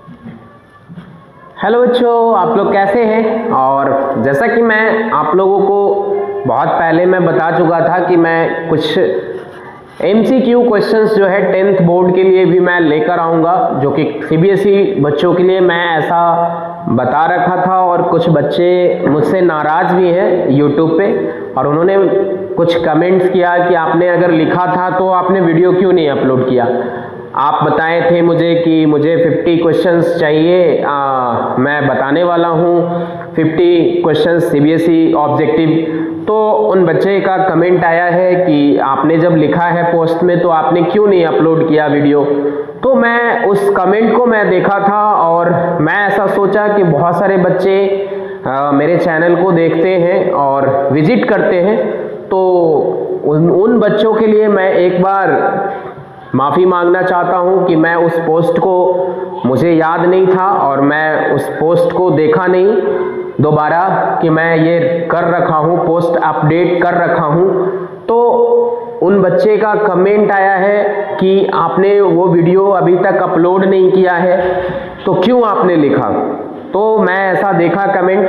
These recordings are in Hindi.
हेलो बच्चों, आप लोग कैसे हैं। और जैसा कि मैं आप लोगों को बहुत पहले मैं बता चुका था कि मैं कुछ MCQ क्वेश्चंस जो है 10th बोर्ड के लिए भी मैं लेकर आऊँगा, जो कि CBSE बच्चों के लिए मैं ऐसा बता रखा था। और कुछ बच्चे मुझसे नाराज़ भी हैं यूट्यूब पे, और उन्होंने कुछ कमेंट्स किया कि आपने अगर लिखा था तो आपने वीडियो क्यों नहीं अपलोड किया। आप बताए थे मुझे कि मुझे 50 क्वेश्चंस चाहिए, मैं बताने वाला हूँ 50 क्वेश्चंस CBSE ऑब्जेक्टिव। तो उन बच्चे का कमेंट आया है कि आपने जब लिखा है पोस्ट में तो आपने क्यों नहीं अपलोड किया वीडियो। तो मैं उस कमेंट को मैं देखा था और मैं ऐसा सोचा कि बहुत सारे बच्चे मेरे चैनल को देखते हैं और विजिट करते हैं, तो उन बच्चों के लिए मैं एक बार माफ़ी मांगना चाहता हूं कि मैं उस पोस्ट को, मुझे याद नहीं था और मैं उस पोस्ट को देखा नहीं दोबारा कि मैं ये कर रखा हूं, पोस्ट अपडेट कर रखा हूं। तो उन बच्चे का कमेंट आया है कि आपने वो वीडियो अभी तक अपलोड नहीं किया है, तो क्यों आपने लिखा। तो मैं ऐसा देखा कमेंट,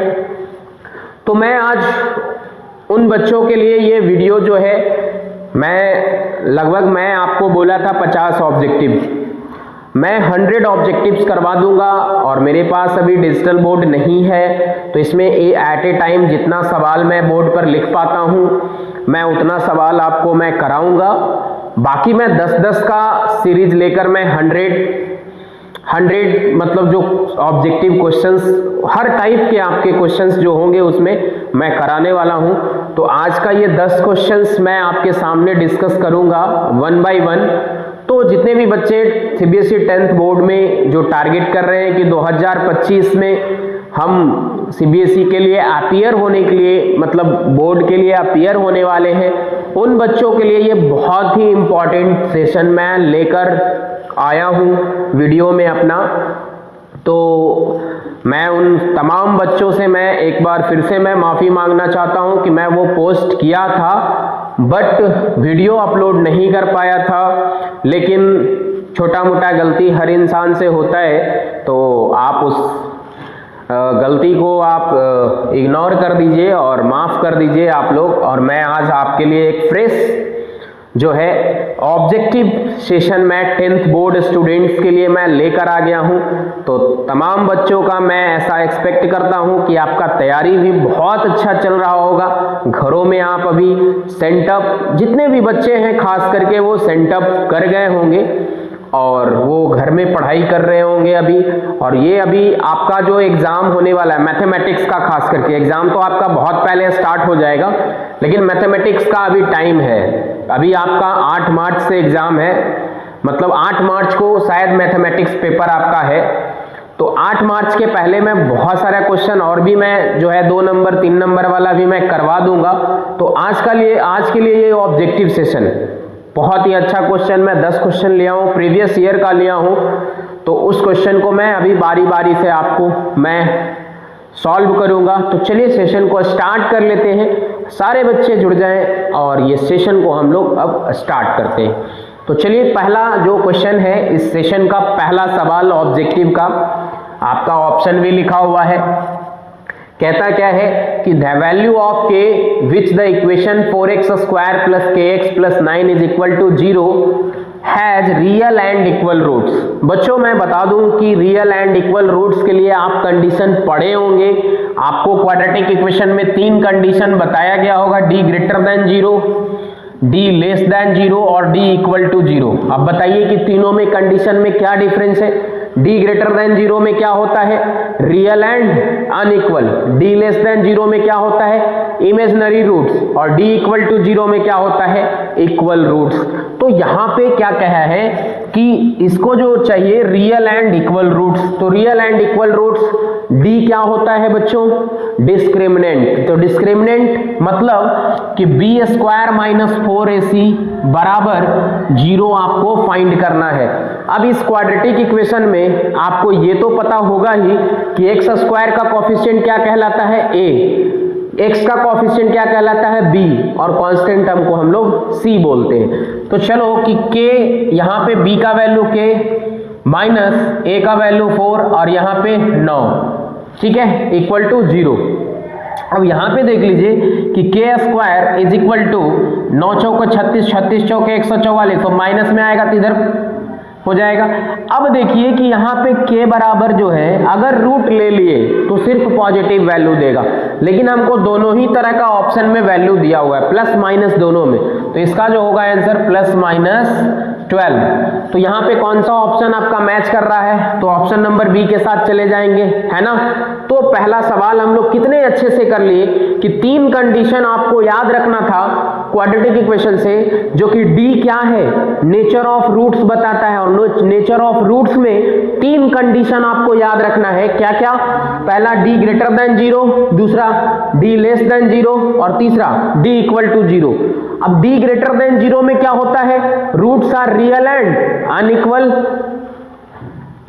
तो मैं आज उन बच्चों के लिए ये वीडियो जो है, मैं आपको बोला था 50 ऑब्जेक्टिव, मैं 100 ऑब्जेक्टिव्स करवा दूंगा। और मेरे पास अभी डिजिटल बोर्ड नहीं है, तो इसमें एट ए टाइम जितना सवाल मैं बोर्ड पर लिख पाता हूं मैं उतना सवाल आपको मैं कराऊंगा। बाकी मैं 10-10 का सीरीज लेकर मैं 100 मतलब जो ऑब्जेक्टिव क्वेश्चंस, हर टाइप के आपके क्वेश्चंस जो होंगे उसमें मैं कराने वाला हूं। तो आज का ये 10 क्वेश्चंस मैं आपके सामने डिस्कस करूंगा 1 बाय 1। तो जितने भी बच्चे CBSE 10th बोर्ड में जो टारगेट कर रहे हैं कि 2025 में हम CBSE के लिए अपीयर होने के लिए, मतलब बोर्ड के लिए अपीयर होने वाले हैं, उन बच्चों के लिए ये बहुत ही इम्पॉर्टेंट सेशन मैं लेकर आया हूँ वीडियो में अपना। तो मैं उन तमाम बच्चों से मैं एक बार फिर से मैं माफ़ी मांगना चाहता हूं कि मैं वो पोस्ट किया था बट वीडियो अपलोड नहीं कर पाया था। लेकिन छोटा मोटा गलती हर इंसान से होता है, तो आप उस गलती को आप इग्नोर कर दीजिए और माफ़ कर दीजिए आप लोग। और मैं आज आपके लिए एक फ्रेश जो है ऑब्जेक्टिव सेशन मैं 10th बोर्ड स्टूडेंट्स के लिए मैं लेकर आ गया हूं। तो तमाम बच्चों का मैं ऐसा एक्सपेक्ट करता हूं कि आपका तैयारी भी बहुत अच्छा चल रहा होगा। घरों में आप अभी सेंटअप, जितने भी बच्चे हैं खास करके वो सेंटअप कर गए होंगे और वो घर में पढ़ाई कर रहे होंगे अभी। और ये अभी आपका जो एग्ज़ाम होने वाला है मैथमेटिक्स का, खास करके एग्ज़ाम तो आपका बहुत पहले स्टार्ट हो जाएगा, लेकिन मैथमेटिक्स का अभी टाइम है। अभी आपका 8 मार्च से एग्ज़ाम है, मतलब 8 मार्च को शायद मैथमेटिक्स पेपर आपका है। तो 8 मार्च के पहले मैं बहुत सारा क्वेश्चन और भी मैं जो है 2 नंबर 3 नंबर वाला भी मैं करवा दूंगा। तो आज के लिए ये ऑब्जेक्टिव सेशन बहुत ही अच्छा क्वेश्चन, मैं 10 क्वेश्चन लिया हूँ, प्रीवियस ईयर का लिया हूँ। तो उस क्वेश्चन को मैं अभी बारी बारी से आपको मैं सॉल्व करूंगा। तो चलिए सेशन को स्टार्ट कर लेते हैं, सारे बच्चे जुड़ जाएं और ये सेशन को हम लोग अब स्टार्ट करते हैं। तो चलिए पहला जो क्वेश्चन है इस सेशन का, पहला सवाल ऑब्जेक्टिव का, आपका ऑप्शन भी लिखा हुआ है। कहता क्या है कि the value of k which the equation 4x square plus kx plus 9 is equal to 0 has real and equal roots. बच्चों मैं बता दूं कि रियल एंड इक्वल रूट्स के लिए आप कंडीशन पढ़े होंगे। आपको क्वाड्रेटिक इक्वेशन में 3 कंडीशन बताया गया होगा, d greater than 0, d less than 0 और d इक्वल टू 0। अब बताइए कि तीनों में कंडीशन में क्या डिफरेंस है। d ग्रेटर देन 0 में क्या होता है, real and unequal. d less than 0 में क्या होता है, इमेजिनरी रूट्स। और d इक्वल टू 0 में क्या होता है, इक्वल रूट्स। तो यहाँ पे क्या कहा है कि इसको जो चाहिए रियल एंड इक्वल रूट्स। तो real and equal roots d क्या होता है बच्चों, डिस्क्रिमिनेंट। तो डिस्क्रिमिनेंट मतलब कि b स्क्वायर माइनस 4ac बराबर 0 आपको फाइंड करना है। अब इस क्वाड्रेटिक इक्वेशन में आपको ये तो पता होगा ही कि x स्क्वायर का कोफिशिएंट क्या कहलाता है, a, x का कोफिशिएंट क्या कहलाता है, b, और कांस्टेंट टर्म को हम लोग c बोलते हैं। तो चलो कि k, यहाँ पे b का वैल्यू k, माइनस a का वैल्यू 4 और यहाँ पे 9, ठीक है, इक्वल टू 0। अब यहाँ पे देख लीजिए कि के स्क्वायर इज इक्वल टू 9 चौको 36, 36 चौके 144, तो माइनस में आएगा तो इधर हो जाएगा। अब देखिए कि यहाँ पे k बराबर जो है अगर रूट ले लिए तो सिर्फ पॉजिटिव वैल्यू देगा, लेकिन हमको दोनों ही तरह का ऑप्शन में वैल्यू दिया हुआ है, प्लस माइनस दोनों में, तो इसका जो होगा आंसर प्लस माइनस 12। तो यहाँ पे कौन सा ऑप्शन आपका मैच कर रहा है, तो ऑप्शन नंबर बी के साथ चले जाएंगे, है ना। तो पहला सवाल हम लोग कितने अच्छे से कर लिए कि 3 कंडीशन आपको याद रखना था क्वाड्रेटिक इक्वेशन से, जो कि डी क्या है, नेचर ऑफ रूट्स बताता है, और नेचर ऑफ रूट्स में 3 कंडीशन आपको याद रखना है। क्या क्या, पहला डी ग्रेटर देन 0, दूसरा डी लेस देन 0 और तीसरा डी इक्वल टू 0। अब डी ग्रेटर देन 0 में क्या होता है, roots are real and unequal,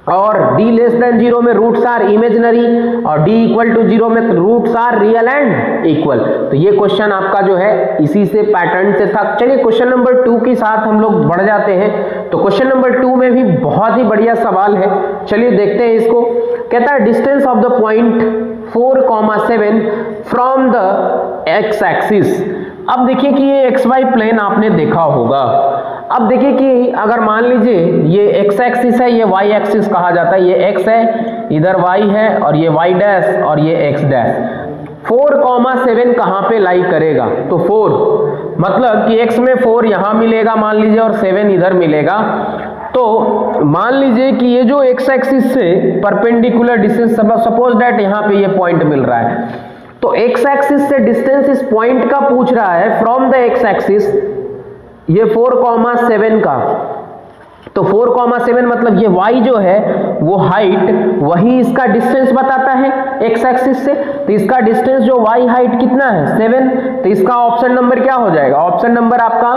और डी लेस देन 0 में रूट्स आर इमेजिनरी, और डी इक्वल टू 0 में roots are real and equal. तो ये क्वेश्चन आपका जो है इसी से पैटर्न से था। चलिए क्वेश्चन नंबर 2 के साथ हम लोग बढ़ जाते हैं। तो क्वेश्चन नंबर 2 में भी बहुत ही बढ़िया सवाल है, चलिए देखते हैं इसको। कहता है distance of the point 4,7 from the x axis. अब देखिए कि ये एक्स वाई प्लेन आपने देखा होगा। अब देखिए कि अगर मान लीजिए ये एक्स एक्सिस है, ये वाई एक्सिस कहा जाता है, ये एक्स है, इधर वाई है, और ये वाई डैश और ये एक्स डैश। 4,7 कहाँ पे लाई करेगा, तो 4 मतलब कि x में 4 यहाँ मिलेगा मान लीजिए, और 7 इधर मिलेगा। तो मान लीजिए कि ये जो x एक्सिस से परपेंडिकुलर डिस्टेंस, सपोज दैट यहाँ पे ये पॉइंट मिल रहा है, तो x एक्सिस से डिस्टेंस इस पॉइंट का पूछ रहा है फ्रॉम द x एक्सिस, ये 4,7 का। तो 4,7 मतलब ये y जो है वो हाइट, वही इसका डिस्टेंस बताता है x एक्सिस से, तो इसका डिस्टेंस जो y हाइट कितना है 7, तो इसका ऑप्शन नंबर क्या हो जाएगा, ऑप्शन नंबर आपका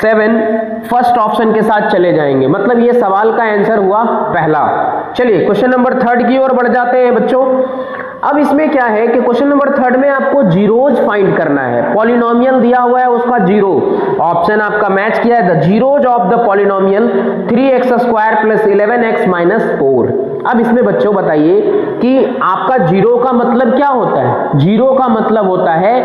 7 फर्स्ट ऑप्शन के साथ चले जाएंगे। मतलब ये सवाल का आंसर हुआ पहला। चलिए क्वेश्चन नंबर 3 की ओर बढ़ जाते हैं बच्चों। अब इसमें क्या है कि क्वेश्चन नंबर 3 में आपको जीरोज फाइंड करना है। पॉलिनोमियल दिया हुआ है उसका जीरो, ऑप्शन आपका मैच किया है, the zeros of the polynomial 3x² plus 11x minus 4। अब इसमें बच्चों बताइए कि आपका जीरो का मतलब क्या होता है। जीरो का मतलब होता है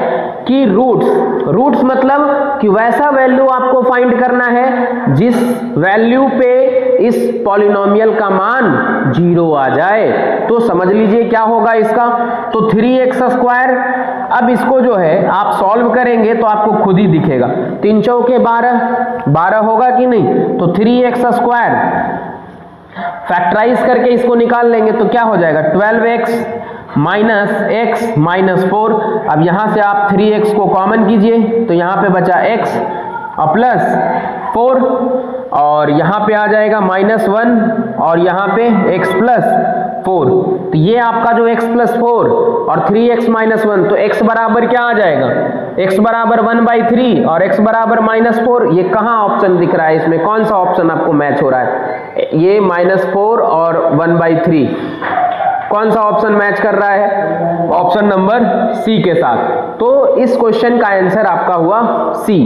कि रूट्स मतलब कि वैसा वैल्यू आपको फाइंड करना है जिस वैल्यू पे इस पॉलिनोमियल का मान 0 आ जाए। तो समझ लीजिए क्या होगा इसका, तो 3x²। अब इसको जो है आप सॉल्व करेंगे तो आपको खुद ही दिखेगा, 3 चौके 12 होगा कि नहीं, तो 3x² फैक्टराइज करके इसको निकाल लेंगे तो क्या हो जाएगा 12x माइनस x माइनस 4। अब यहां से आप 3x को कॉमन कीजिए तो यहां पे बचा x और प्लस 4, और यहां पे आ जाएगा -1 और यहां पे x प्लस 4। तो ये आपका जो x प्लस 4 और 3x माइनस 1, तो x बराबर क्या आ जाएगा, x बराबर 1/3 और x बराबर -4। ये कहाँ ऑप्शन दिख रहा है, इसमें कौन सा ऑप्शन आपको मैच हो रहा है, ये -4 और 1/3, कौन सा ऑप्शन मैच कर रहा है, ऑप्शन नंबर सी के साथ। तो इस क्वेश्चन का आंसर आपका हुआ सी।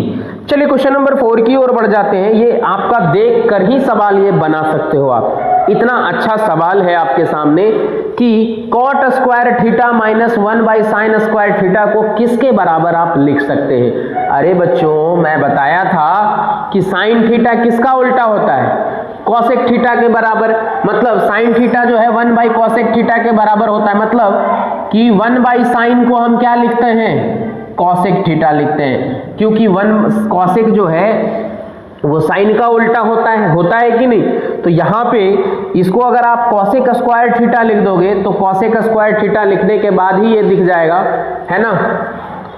चलिए क्वेश्चन नंबर 4 की ओर बढ़ जाते हैं। ये आपका देख कर ही सवाल ये बना सकते हो आप, इतना अच्छा सवाल है आपके सामने कि cot² theta minus 1/sin² theta को किसके बराबर आप लिख सकते हैं। अरे बच्चों मैं बताया था कि साइन थीटा किसका उल्टा होता है, कॉसेक थीटा के बराबर। मतलब साइन थीटा जो है 1/cosec थीटा के बराबर होता है, मतलब कि 1/sin को हम क्या लिखते हैं, कॉसेक थीटा लिखते हैं, क्योंकि 1 कॉसेक जो है वो साइन का उल्टा होता है कि नहीं। तो यहाँ पे इसको अगर आप cosec² थीटा लिख दोगे तो cosec² थीटा लिखने के बाद ही ये दिख जाएगा, है ना।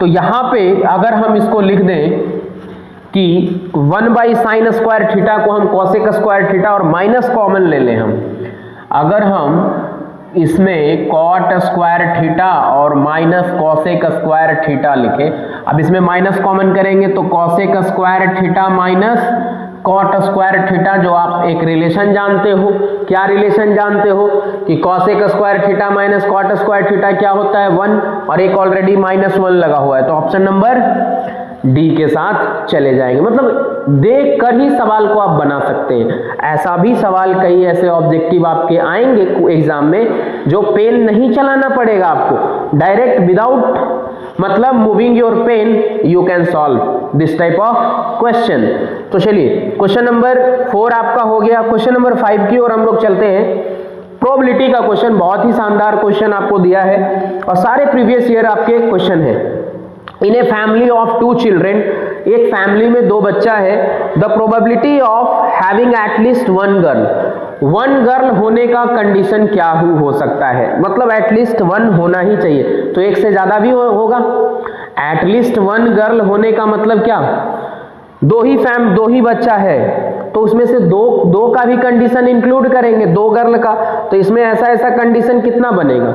तो यहाँ पे अगर हम इसको लिख दें कि 1/sin² थीटा को हम cosec² थीटा और माइनस कॉमन ले लें हम, अगर हम इसमें cot² थीटा और माइनस cosec² थीटा लिखे, अब इसमें माइनस कॉमन करेंगे तो cosec² theta minus cot² theta, जो आप एक रिलेशन जानते हो। क्या रिलेशन जानते हो कि cosec² theta minus cot² theta क्या होता है 1, और एक ऑलरेडी -1 लगा हुआ है। तो ऑप्शन नंबर डी के साथ चले जाएंगे। मतलब देख कर ही सवाल को आप बना सकते हैं। ऐसा भी सवाल कई ऐसे ऑब्जेक्टिव आपके आएंगे एग्जाम में जो पेन नहीं चलाना पड़ेगा आपको, डायरेक्ट विदाउट मतलब moving your pen you can solve this type of question. तो चलिए क्वेश्चन नंबर 4 आपका हो गया। क्वेश्चन नंबर 5 की ओर हम लोग चलते हैं। प्रोबेबिलिटी का क्वेश्चन, बहुत ही शानदार क्वेश्चन आपको दिया है और सारे प्रीवियस ईयर आपके क्वेश्चन है। In a family of 2 children, एक फैमिली में 2 बच्चा है, the probability of having at least 1 girl, 1 girl होने का कंडीशन क्या हो सकता है, मतलब एटलीस्ट 1 होना ही चाहिए, तो एक से ज्यादा भी होगा। एटलीस्ट 1 गर्ल होने का मतलब क्या, दो ही बच्चा है तो उसमें से दो का भी कंडीशन इंक्लूड करेंगे, 2 गर्ल का, तो इसमें ऐसा कंडीशन कितना बनेगा,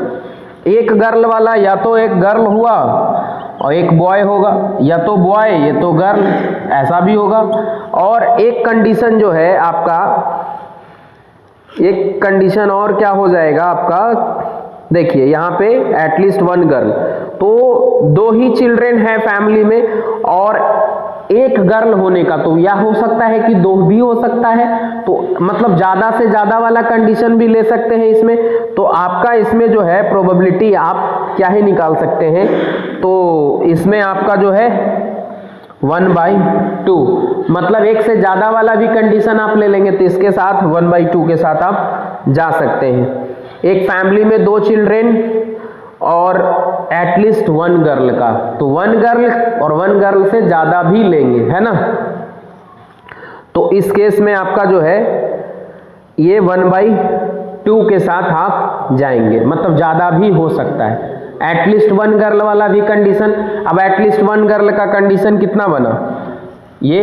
एक गर्ल वाला, या तो एक गर्ल हुआ और एक बॉय होगा, या तो बॉय ये तो गर्ल, ऐसा भी होगा। और एक कंडीशन जो है आपका, एक कंडीशन और क्या हो जाएगा आपका, देखिए यहाँ पे एटलीस्ट 1 गर्ल, तो 2 ही चिल्ड्रेन है फैमिली में और एक गर्ल होने का, तो यह हो सकता है कि 2 भी हो सकता है, तो मतलब ज्यादा से ज्यादा वाला कंडीशन भी ले सकते हैं इसमें। तो आपका इसमें जो है प्रोबेबिलिटी आप क्या ही निकाल सकते हैं, तो इसमें आपका जो है 1/2, मतलब एक से ज्यादा वाला भी कंडीशन आप ले लेंगे तो इसके साथ 1/2 के साथ आप जा सकते हैं। एक फैमिली में 2 चिल्ड्रेन और एटलीस्ट 1 गर्ल का, तो 1 गर्ल और 1 गर्ल से ज्यादा भी लेंगे, है ना। तो इस केस में आपका जो है ये 1/2 के साथ आप जाएंगे, मतलब ज्यादा भी हो सकता है। एटलीस्ट 1 गर्ल वाला भी कंडीशन, अब एटलीस्ट 1 गर्ल का कंडीशन कितना बना, ये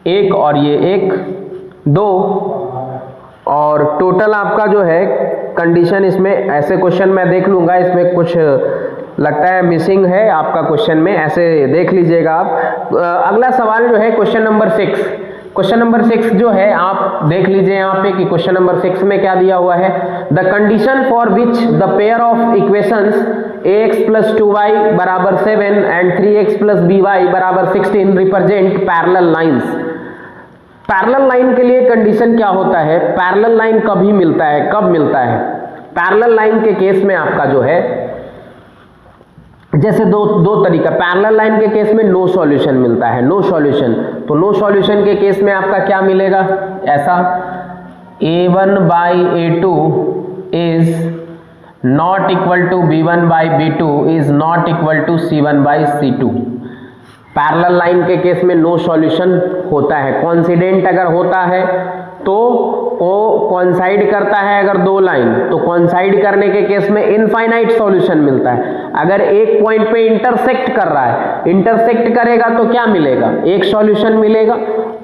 1 और ये 1 2, और टोटल आपका जो है कंडीशन, इसमें ऐसे क्वेश्चन मैं देख लूंगा, इसमें कुछ लगता है मिसिंग है आपका क्वेश्चन में, ऐसे देख लीजिएगा आप। अगला सवाल जो है क्वेश्चन नंबर 6, क्वेश्चन नंबर 6 जो है आप देख लीजिए यहाँ पे कि क्वेश्चन नंबर 6 में क्या दिया हुआ है, the condition for which the pair of equations ax + 2y = 7 and 3x + by = 16 represent parallel lines. Parallel line के लिए कंडीशन क्या होता है, पैरेलल लाइन कभी मिलता है, कब मिलता है, पैरेलल लाइन के केस में आपका जो है जैसे दो तरीका, पैरेलल लाइन के केस में नो सॉल्यूशन मिलता है, नो सॉल्यूशन, तो नो सॉल्यूशन के केस में आपका क्या मिलेगा, ऐसा a1/a2 is not equal to b1/b2 is not equal to c1/c2। Parallel line के केस में नो सॉल्यूशन होता है, कोइंसिडेंट अगर होता है तो वो कोइंसाइड करता है, अगर 2 लाइन तो कोइंसाइड करने के केस में इनफाइनाइट सॉल्यूशन मिलता है। अगर एक पॉइंट पे इंटरसेक्ट कर रहा है, इंटरसेक्ट करेगा तो क्या मिलेगा, एक सॉल्यूशन मिलेगा।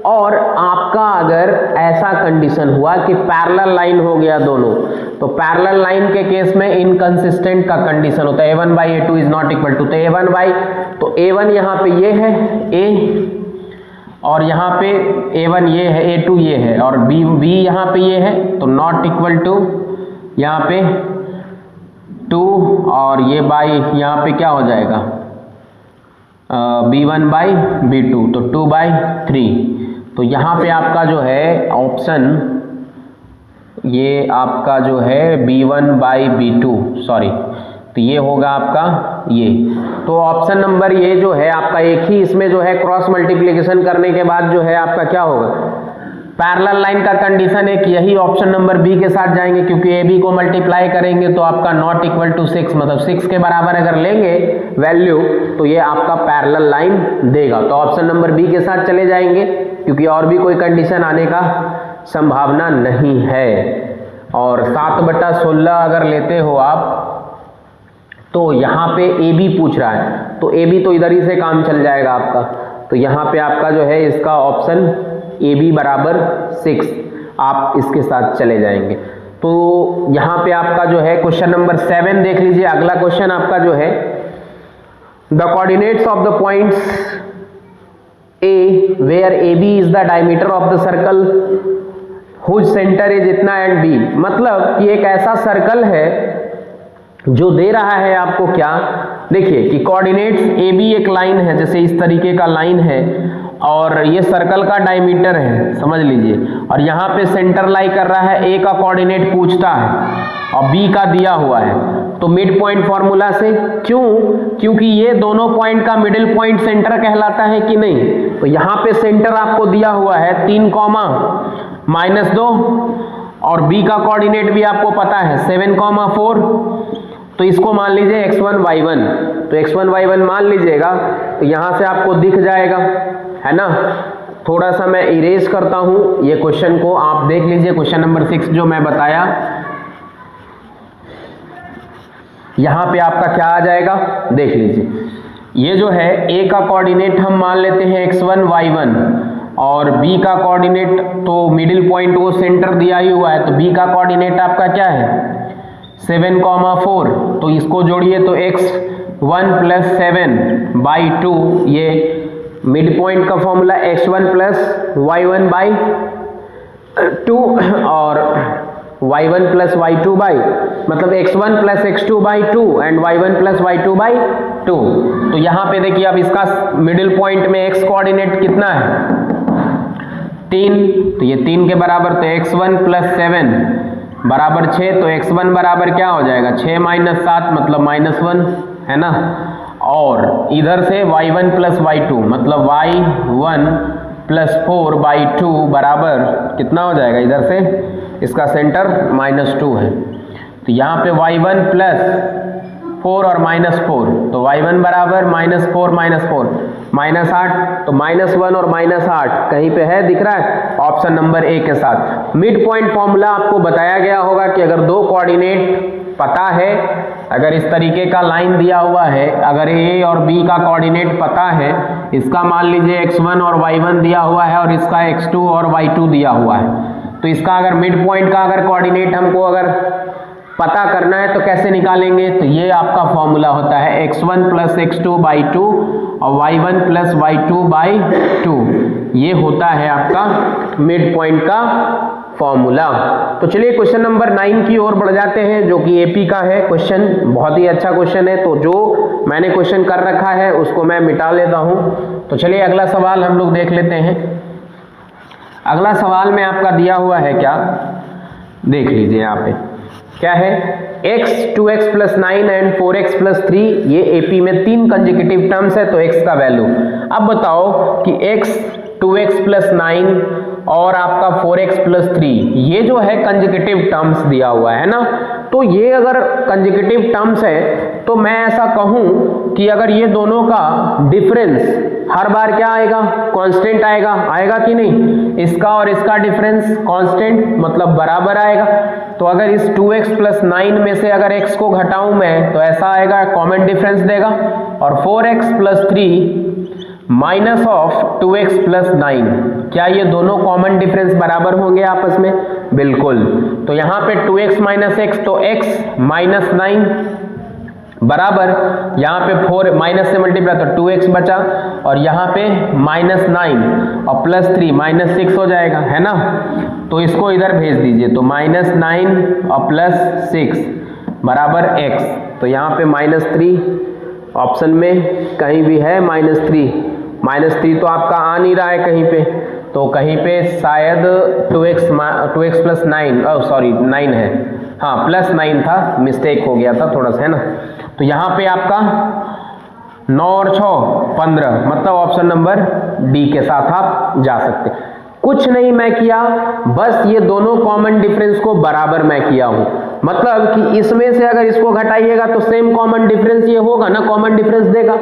और आपका अगर ऐसा कंडीशन हुआ कि पैरेलल लाइन हो गया दोनों, तो पैरेलल लाइन के केस में इनकंसिस्टेंट का कंडीशन होता है, a1/a2 is not equal to, तो a1 यहाँ पे ये है a, और यहाँ पे a1 ये है, a2 ये है, और b यहाँ पे ये है, तो नॉट इक्वल टू यहाँ पे 2, और ये बाई यहाँ पे क्या हो जाएगा b1/b2, तो 2/3। तो यहाँ पे आपका जो है ऑप्शन, ये आपका जो है b1/b2, सॉरी, तो ये होगा आपका ये, तो ऑप्शन नंबर ये जो है आपका एक ही, इसमें जो है क्रॉस मल्टीप्लिकेशन करने के बाद जो है आपका क्या होगा, पैरेलल लाइन का कंडीशन एक यही ऑप्शन नंबर बी के साथ जाएंगे, क्योंकि ए बी को मल्टीप्लाई करेंगे तो आपका नॉट इक्वल टू 6, मतलब 6 के बराबर अगर लेंगे वैल्यू तो ये आपका पैरेलल लाइन देगा, तो ऑप्शन नंबर बी के साथ चले जाएंगे, क्योंकि और भी कोई कंडीशन आने का संभावना नहीं है। और 7/16 अगर लेते हो आप, तो यहाँ पे ए बी पूछ रहा है, तो ए बी तो इधर ही से काम चल जाएगा आपका, तो यहाँ पे आपका जो है इसका ऑप्शन ए बी बराबर 6, आप इसके साथ चले जाएंगे। तो यहाँ पे आपका जो है क्वेश्चन नंबर 7 देख लीजिए। अगला क्वेश्चन आपका जो है, the coordinates of the points A where A B is the diameter of the circle whose centre is इतना एंड बी, मतलब कि एक ऐसा सर्कल है जो दे रहा है आपको क्या, देखिए कि कोऑर्डिनेट्स ए बी एक लाइन है, जैसे इस तरीके का लाइन है और ये सर्कल का डायमीटर है, समझ लीजिए, और यहाँ पे सेंटर लाई कर रहा है, ए का कोऑर्डिनेट पूछता है और बी का दिया हुआ है, तो मिड पॉइंट फॉर्मूला से, क्यों? क्योंकि ये दोनों पॉइंट का मिडिल पॉइंट सेंटर कहलाता है कि नहीं, तो यहाँ पे सेंटर आपको दिया हुआ है 3, -2 और बी का कोऑर्डिनेट भी आपको पता है 7, 4, तो इसको मान लीजिए x1 y1, तो x1 y1 मान लीजिएगा, तो यहाँ से आपको दिख जाएगा, है ना। थोड़ा सा मैं इरेज करता हूँ ये क्वेश्चन को, आप देख लीजिए क्वेश्चन नंबर 6 जो मैं बताया, यहाँ पे आपका क्या आ जाएगा, देख लीजिए। ये जो है a का कोऑर्डिनेट हम मान लेते हैं x1 y1 और b का कोऑर्डिनेट, तो मिडिल पॉइंट वो सेंटर दिया ही हुआ है, तो b का कोऑर्डिनेट आपका क्या है 7, 4, तो इसको जोड़िए तो x1 + 7/2, ये मिड पॉइंट का फॉर्मूला x1 + y1/2 और y1 + y2 मतलब x1 + x2/2 and y1 + y2/2। तो यहाँ पे देखिए अब इसका मिडिल पॉइंट में x कोऑर्डिनेट कितना है 3, तो ये 3 के बराबर, तो x1 + 7 बराबर 6, तो x1 बराबर क्या हो जाएगा 6 - 7 मतलब -1, है ना। और इधर से y1 + y2 मतलब y1 + 4/2 बराबर कितना हो जाएगा, इधर से इसका सेंटर -2 है, तो यहाँ पे y1 + 4 और -4, तो y1 बराबर -4 -8, तो -1 और -8 कहीं पे है, दिख रहा है ऑप्शन नंबर ए के साथ। मिड पॉइंट फॉर्मूला आपको बताया गया होगा कि अगर दो कोऑर्डिनेट पता है, अगर इस तरीके का लाइन दिया हुआ है, अगर ए और बी का कोऑर्डिनेट पता है, इसका मान लीजिए x1 और y1 दिया हुआ है और इसका x2 और y2 दिया हुआ है, तो इसका अगर मिड पॉइंट का अगर कोऑर्डिनेट हमको अगर पता करना है तो कैसे निकालेंगे, तो ये आपका फॉर्मूला होता है x1 + x2/2 और y1 + y2/2, ये होता है आपका मिड पॉइंट का फॉर्मूला। तो चलिए क्वेश्चन नंबर 9 की ओर बढ़ जाते हैं, जो कि एपी का है क्वेश्चन, बहुत ही अच्छा क्वेश्चन है, तो जो मैंने क्वेश्चन कर रखा है उसको मैं मिटा लेता हूं। तो चलिए अगला सवाल हम लोग देख लेते हैं। अगला सवाल में आपका दिया हुआ है क्या, देख लीजिए यहाँ पे क्या है, x 2x + 9 एंड 4x + 3, ये एपी में 3 कंसेक्यूटिव टर्म्स है, तो x का वैल्यू। अब बताओ कि x 2x + 9 और आपका 4x + 3, ये जो है कंसेक्यूटिव टर्म्स दिया हुआ है ना, तो ये अगर कंसेक्यूटिव टर्म्स है तो मैं ऐसा कहूं कि अगर ये दोनों का डिफरेंस हर बार क्या आएगा, कांस्टेंट आएगा कि नहीं, इसका और इसका डिफरेंस कांस्टेंट मतलब बराबर आएगा। तो अगर इस 2x + 9 में से अगर x को घटाऊं मैं तो ऐसा आएगा, कॉमन डिफरेंस देगा, और 4x + 3 -2x + 9, क्या ये दोनों कॉमन डिफरेंस बराबर होंगे आपस में, बिल्कुल। तो यहाँ पे 2x - x, तो x - 9 बराबर, यहाँ पे 4 माइनस से मल्टीप्लाई तो 2x बचा, और यहाँ पे -9 और +3 -6 हो जाएगा, है ना। तो इसको इधर भेज दीजिए, तो -9 और +6 बराबर x, तो यहाँ पे -3 ऑप्शन में कहीं भी है -3 तो आपका आ नहीं रहा है कहीं पे, तो कहीं पे शायद 2x + 9 है, हाँ +9 था, मिस्टेक हो गया था थोड़ा सा, है ना। तो यहाँ पे आपका 9 और 6 15, मतलब ऑप्शन नंबर डी के साथ आप जा सकते। कुछ नहीं मैं किया, बस ये दोनों कॉमन डिफरेंस को बराबर मैं किया हूं, मतलब कि इसमें से अगर इसको घटाइएगा तो सेम कॉमन डिफरेंस ये होगा ना, कॉमन डिफरेंस देगा।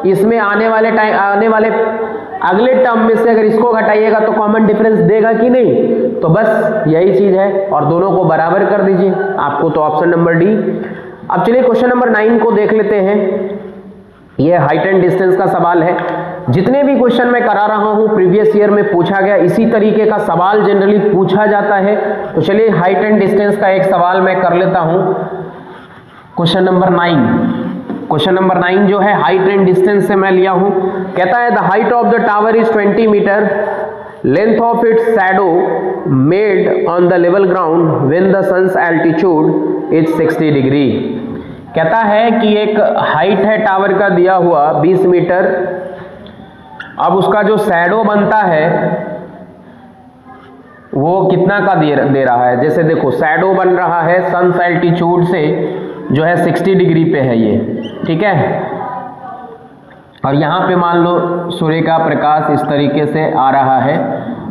इसमें आने वाले अगले टर्म में से अगर इसको घटाइएगा तो कॉमन डिफरेंस देगा कि नहीं, तो बस यही चीज है, और दोनों को बराबर कर दीजिए आपको, तो ऑप्शन नंबर डी। अब चलिए क्वेश्चन नंबर 9 को देख लेते हैं। यह हाइट एंड डिस्टेंस का सवाल है। जितने भी क्वेश्चन मैं करा रहा हूं प्रीवियस ईयर में पूछा गया, इसी तरीके का सवाल जनरली पूछा जाता है। तो चलिए हाइट एंड डिस्टेंस का एक सवाल मैं कर लेता हूं। क्वेश्चन नंबर 9 जो है हाइट एंड डिस्टेंस से मैं लिया हूं। कहता है the height of the tower is 20 metre, length of its shadow made on the level ground when the sun's altitude is 60 degree. कहता है कि एक हाइट है टावर का दिया हुआ 20 मीटर। अब उसका जो शैडो बनता है वो कितना का दे रहा है। जैसे देखो शैडो बन रहा है सन एल्टीट्यूड से जो है 60 डिग्री पे है ये, ठीक है। और यहाँ पे मान लो सूर्य का प्रकाश इस तरीके से आ रहा है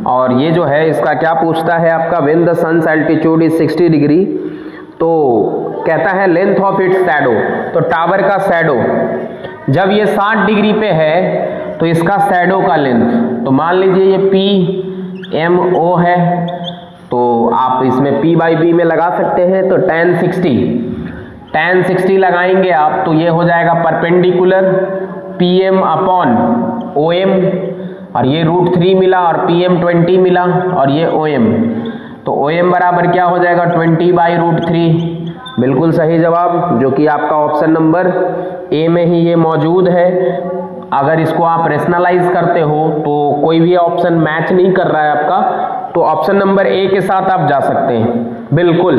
और ये जो है इसका क्या पूछता है आपका, when the sun's altitude is 60 degree, तो कहता है लेंथ ऑफ इट्स शैडो। तो टावर का शैडो जब ये 60 डिग्री पे है तो इसका शैडो का लेंथ, तो मान लीजिए ये PMO है, तो आप इसमें P/B में लगा सकते हैं। तो tan 60 लगाएंगे आप तो ये हो जाएगा परपेंडिकुलर PM/OM, और ये √3 मिला और PM 20 मिला और ये OM, तो OM बराबर क्या हो जाएगा 20/√3। बिल्कुल सही जवाब, जो कि आपका ऑप्शन नंबर ए में ही ये मौजूद है। अगर इसको आप रेशनलाइज करते हो तो कोई भी ऑप्शन मैच नहीं कर रहा है आपका, तो ऑप्शन नंबर ए के साथ आप जा सकते हैं। बिल्कुल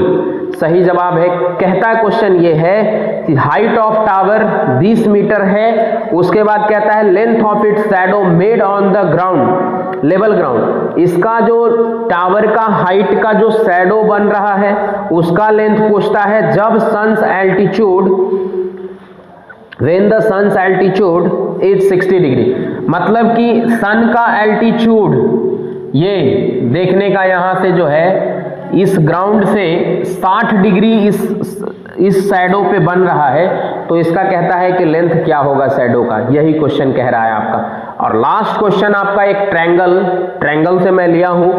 सही जवाब है। कहता क्वेश्चन ये है कि हाइट ऑफ टावर 20 मीटर है, उसके बाद कहता है length of its shadow made on the ground, level ground. इसका जो टावर का हाइट का जो शैडो बन रहा है उसका लेंथ पूछता है जब sun's altitude, when the sun's altitude is 60 degree. मतलब कि सन का एल्टीट्यूड ये देखने का यहाँ से जो है इस ग्राउंड से 60 डिग्री इस शैडो पे बन रहा है, तो इसका कहता है कि लेंथ क्या होगा शैडो का, यही क्वेश्चन कह रहा है आपका। और लास्ट क्वेश्चन आपका एक ट्रायंगल से मैं लिया हूं।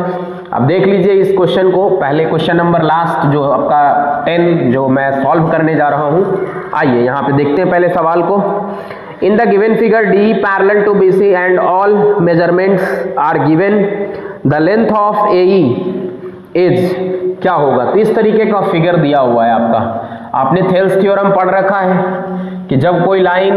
अब देख लीजिए इस क्वेश्चन को, पहले क्वेश्चन नंबर लास्ट जो आपका 10 जो मैं सॉल्व करने जा रहा हूं। आइए यहाँ पे देखते हैं पहले सवाल को। In the given figure D parallel to BC and all measurements are given, the length of AE is क्या होगा। तो इस तरीके का फिगर दिया हुआ है आपका। आपने थेल्स थ्योरम पढ़ रखा है कि जब कोई लाइन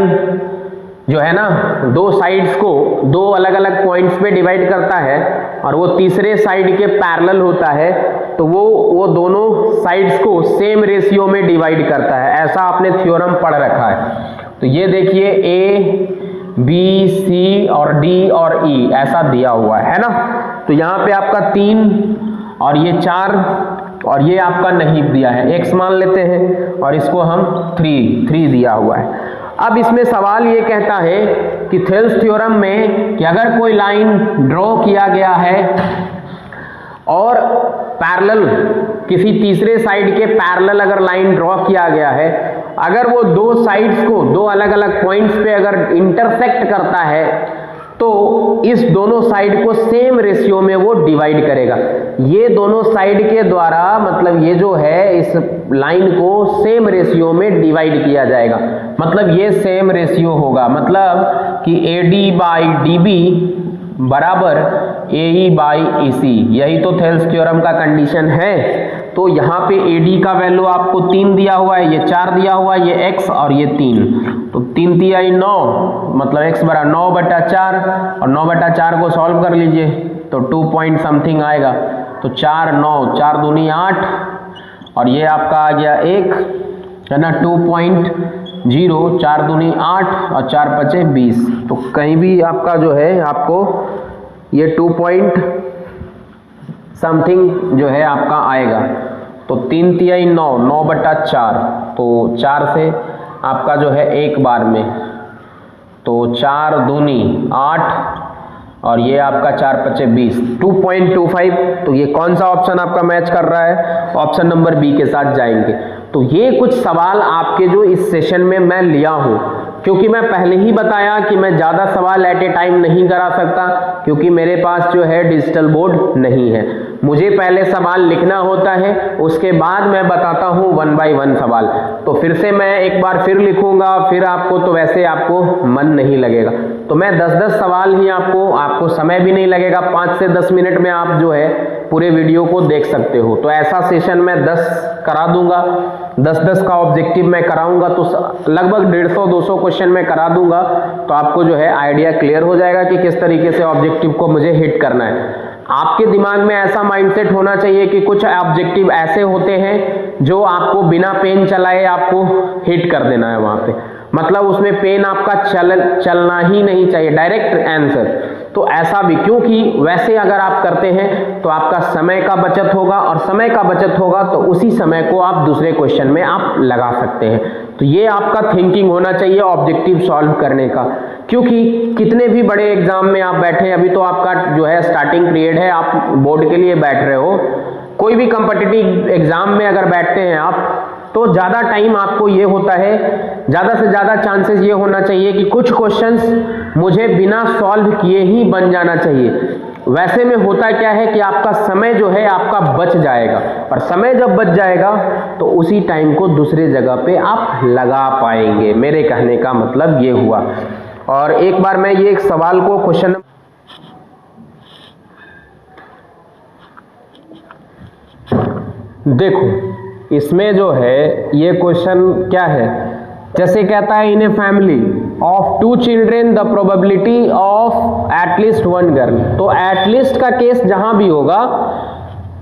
जो है ना दो साइड्स को दो अलग अलग पॉइंट्स पे डिवाइड करता है और वो तीसरे साइड के पैरेलल होता है, तो वो दोनों साइड्स को सेम रेशियो में डिवाइड करता है। ऐसा आपने थ्योरम पढ़ रखा है। तो ये देखिए A, B, C और D और E ऐसा दिया हुआ है ना। तो यहाँ पे आपका 3 और ये 4 और ये आपका नहीं दिया है, x मान लेते हैं और इसको हम 3 दिया हुआ है। अब इसमें सवाल ये कहता है कि थेल्स थ्योरम में कि अगर कोई लाइन ड्रॉ किया गया है और पैरेलल किसी तीसरे साइड के पैरेलल अगर लाइन ड्रॉ किया गया है, अगर वो दो साइड्स को दो अलग अलग पॉइंट्स पे अगर इंटरसेक्ट करता है तो इस दोनों साइड को सेम रेशियो में वो डिवाइड करेगा। ये दोनों साइड के द्वारा मतलब ये जो है इस लाइन को सेम रेशियो में डिवाइड किया जाएगा। मतलब ये सेम रेशियो होगा, मतलब कि AD/DB बराबर AE/EC। यही तो थेल्स थ्योरम का कंडीशन है। तो यहाँ पे AD का वैल्यू आपको 3 दिया हुआ है, ये 4 दिया हुआ है, ये x और ये 3, तो 3 3 9 मतलब x बराबर 9/4 और 9/4 को सॉल्व कर लीजिए तो 2 पॉइंट समथिंग आएगा। तो 4 9 4 दूनी 8 और ये आपका आ गया 1 है ना, 2.0, 4 दूनी 8 और 4 5 20। तो कहीं भी आपका जो है आपको ये 2 पॉइंट समथिंग जो है आपका आएगा। तो 3 3 9 9/4, तो 4 से आपका जो है एक बार में, तो 4 दूनी 8 और ये आपका 4 5 20, 2.25। तो ये कौन सा ऑप्शन आपका मैच कर रहा है, ऑप्शन नंबर बी के साथ जाएंगे। तो ये कुछ सवाल आपके जो इस सेशन में मैं लिया हूं, क्योंकि मैं पहले ही बताया कि मैं ज़्यादा सवाल एट ए टाइम नहीं करा सकता, क्योंकि मेरे पास जो है डिजिटल बोर्ड नहीं है। मुझे पहले सवाल लिखना होता है, उसके बाद मैं बताता हूँ 1 बाय 1 सवाल। तो फिर से मैं एक बार फिर लिखूंगा, फिर आपको तो वैसे आपको मन नहीं लगेगा। तो मैं 10-10 सवाल ही आपको समय भी नहीं लगेगा, 5 से 10 मिनट में आप जो है पूरे वीडियो को देख सकते हो। तो ऐसा सेशन मैं 10 करा दूंगा, 10-10 का ऑब्जेक्टिव मैं कराऊंगा, तो लगभग 150-200 क्वेश्चन मैं करा दूंगा। तो आपको जो है आइडिया क्लियर हो जाएगा कि किस तरीके से ऑब्जेक्टिव को मुझे हिट करना है। आपके दिमाग में ऐसा माइंडसेट होना चाहिए कि कुछ ऑब्जेक्टिव ऐसे होते हैं जो आपको बिना पेन चलाए आपको हिट कर देना है वहां पे, मतलब उसमें पेन आपका चलना ही नहीं चाहिए, डायरेक्ट आंसर। तो ऐसा भी, क्योंकि वैसे अगर आप करते हैं तो आपका समय का बचत होगा, और समय का बचत होगा तो उसी समय को आप दूसरे क्वेश्चन में आप लगा सकते हैं। तो ये आपका थिंकिंग होना चाहिए ऑब्जेक्टिव सॉल्व करने का, क्योंकि कितने भी बड़े एग्जाम में आप बैठे, अभी तो आपका जो है स्टार्टिंग पीरियड है, आप बोर्ड के लिए बैठ रहे हो, कोई भी कॉम्पिटिटिव एग्जाम में अगर बैठते हैं आप, तो ज़्यादा टाइम आपको ये होता है, ज़्यादा से ज़्यादा चांसेस ये होना चाहिए कि कुछ क्वेश्चंस मुझे बिना सॉल्व किए ही बन जाना चाहिए। वैसे में होता क्या है कि आपका समय जो है आपका बच जाएगा, और समय जब बच जाएगा तो उसी टाइम को दूसरे जगह पे आप लगा पाएंगे। मेरे कहने का मतलब ये हुआ। और एक बार मैं ये एक सवाल को क्वेश्चन देखो, इसमें जो है ये क्वेश्चन क्या है, जैसे कहता है in a family of 2 children the probability of at least 1 girl. तो एटलीस्ट का केस जहां भी होगा,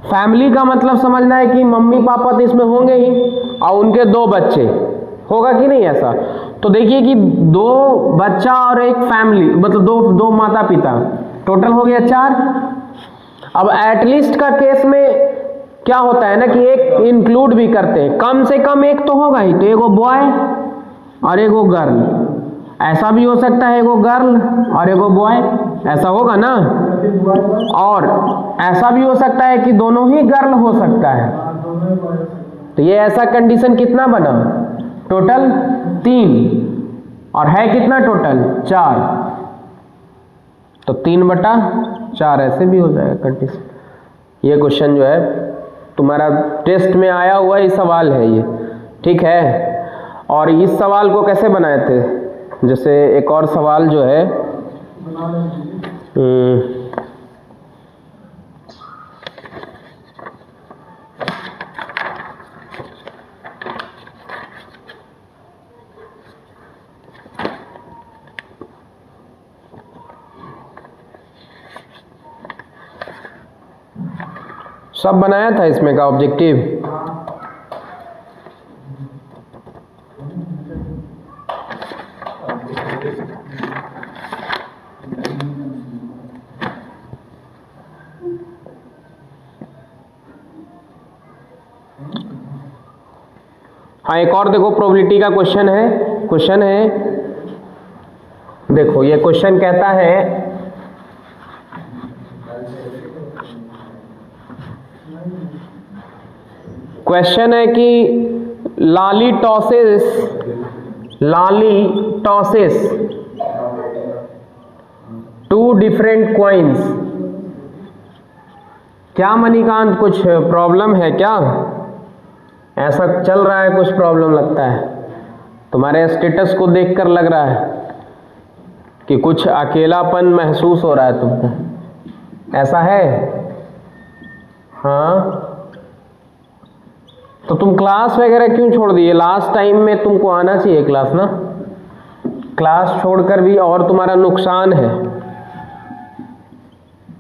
फैमिली का मतलब समझना है कि मम्मी पापा तो इसमें होंगे ही, और उनके 2 बच्चे, होगा कि नहीं ऐसा। तो देखिए कि 2 बच्चा और एक फैमिली, मतलब दो माता पिता, टोटल हो गया 4। अब एटलीस्ट का केस में क्या होता है ना कि एक इंक्लूड भी करते हैं, कम से कम एक तो होगा ही, तो एगो बॉय और एगो गर्ल। ऐसा भी हो सकता है एगो गर्ल और एगो बॉय, ऐसा होगा ना। और ऐसा भी हो सकता है कि दोनों ही गर्ल हो सकता है। तो ये ऐसा कंडीशन कितना बना, टोटल 3, और है कितना टोटल 4, तो 3/4 ऐसे भी हो जाएगा कंडीशन। ये क्वेश्चन जो है तुम्हारा टेस्ट में आया हुआ ही सवाल है ये, ठीक है। और इस सवाल को कैसे बनाए थे, जैसे एक और सवाल जो है सब बनाया था इसमें का ऑब्जेक्टिव। हाँ, एक और देखो प्रोबेबिलिटी का क्वेश्चन है, देखो ये क्वेश्चन कहता है क्वेश्चन है कि लाली टॉसेस 2 डिफरेंट कॉइन्स। क्या मणिकांत, कुछ प्रॉब्लम है क्या? ऐसा चल रहा है, कुछ प्रॉब्लम लगता है तुम्हारे स्टेटस को देखकर, लग रहा है कि कुछ अकेलापन महसूस हो रहा है तुमको, ऐसा है? हाँ, तो तुम क्लास वगैरह क्यों छोड़ दिए? लास्ट टाइम में तुमको आना चाहिए क्लास ना, क्लास छोड़कर भी और तुम्हारा नुकसान है।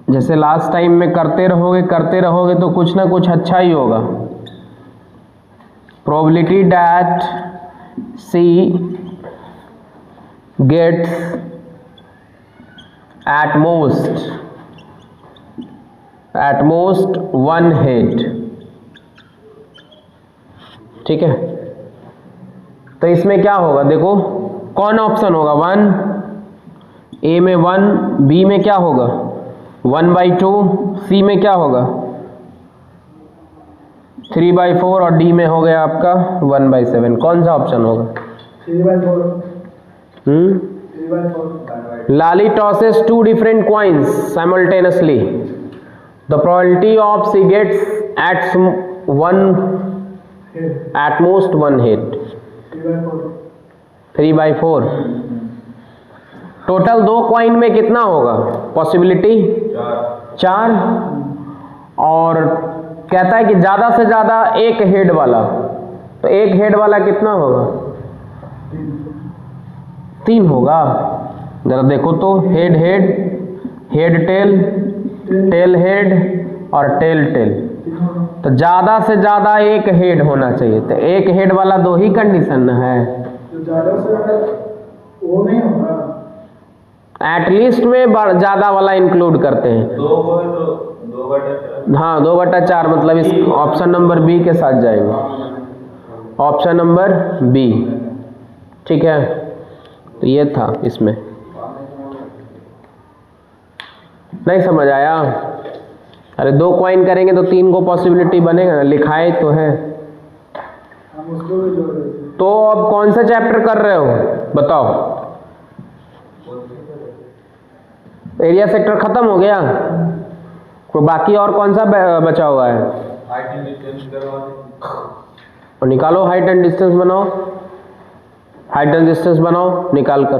जैसे लास्ट टाइम में करते रहोगे तो कुछ ना कुछ अच्छा ही होगा। Probability that she gets at most 1 hit, ठीक है। तो इसमें क्या होगा, देखो कौन ऑप्शन होगा, 1, ए में 1, बी में क्या होगा 1/2, सी में क्या होगा 3/4, और डी में हो गया आपका 1/7। कौन सा ऑप्शन होगा? 3/4। Lali tosses 2 different coins simultaneously, the probability of she gets at most 1 hit, 3/4। Total 2 coin में कितना होगा पॉसिबिलिटी? 4। और कहता है कि ज्यादा से ज्यादा 1 हेड वाला, तो 1 हेड वाला कितना होगा? 3 होगा। जरा देखो तो, हेड टेल, टेल हेड और टेल। तो ज्यादा से ज्यादा एक हेड होना चाहिए, तो एक हेड वाला 2 ही कंडीशन है, तो ज्यादा से ज्यादा वो नहीं होगा, एटलीस्ट में ज्यादा वाला इंक्लूड करते हैं। 2/4 मतलब इस ऑप्शन नंबर बी के साथ जाएंगे, ऑप्शन नंबर बी। ठीक है, तो ये था इसमें, नहीं समझ आया? अरे 2 कॉइन करेंगे तो 3 को पॉसिबिलिटी बनेगा ना, लिखाए तो है। हम उसको भी जोड़ देते हैं। तो अब कौन सा चैप्टर कर रहे हो बताओ? एरिया सेक्टर खत्म हो गया, तो बाकी और कौन सा बचा हुआ है? हाइट एंड डिस्टेंस करवा दे। और निकालो, हाइट एंड डिस्टेंस बनाओ, हाइट एंड डिस्टेंस बनाओ निकाल कर।